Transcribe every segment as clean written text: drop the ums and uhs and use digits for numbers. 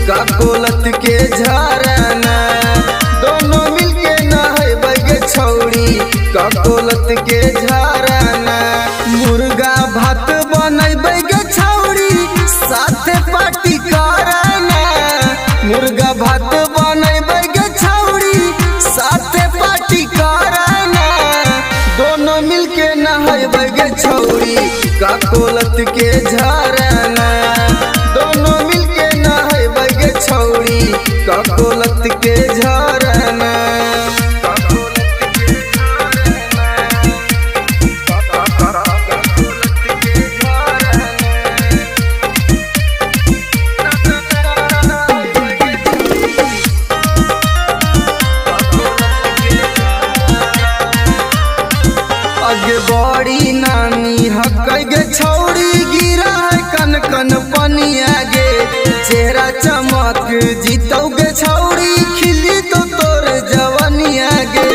काकोलत के झरना। दोनों मिलके नहाए बगे छौड़ी काकोलत के झरना। मुर्गा भात बनाई बगे छौड़ी साथे पार्टी करना। मुर्गा भात बनाई बगे छौड़ी साथे पार्टी करना। दोनों मिलके नहाए बगे छौड़ी काकोलत के झरना। दोनों मिलके नहाए बगे छौड़ी काकोलत के झरना। आगे बड़ी नानी हकई गे छौड़ी गिरा है कन कन पनिया गे। चेहरा चमक जीतौ गे छौड़ी खिली तो तोर जवनिया गे।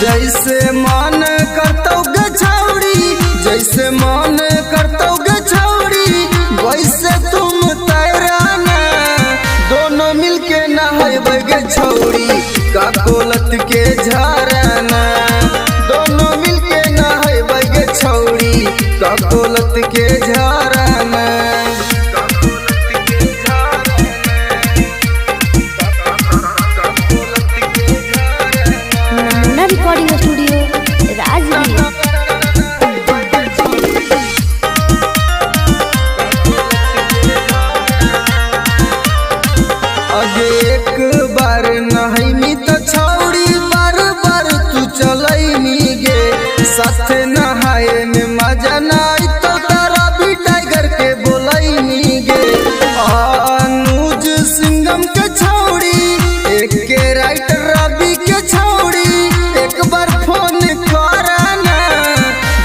जैसे मन करतौ गे छौड़ी जैसे मन करतौ गे छौड़ी वैसे तुम तैराना। दोनों मिलके नहाए बगे छौड़ी काकोलत के झरना। दोनों मिलके नहाए बगे छौड़ी काकोलत के झरना। नमूना रिकॉर्डिंग स्टूडियो राजगीर। अगे एक बार नहाई तो छौड़ी बार बार तू चलैनी गे। साथे नहाए में मजा नाई तो तारा भी टाइगर के बोलैनी गे। अनुज सिंघम के छौड़ी एक के राइटर रवि के छौड़ी एक बार फोन करना।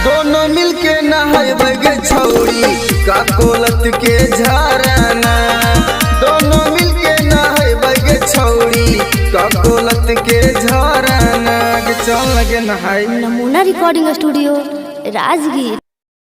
दोनों मिलके नहाए बगे छौड़ी काकोलत के झरना। दोनों मिलके नहाए बगे छौड़ी काकोलत के झरना। चल लगे नहाए। नमूना रिकॉर्डिंग स्टूडियो राजगीर।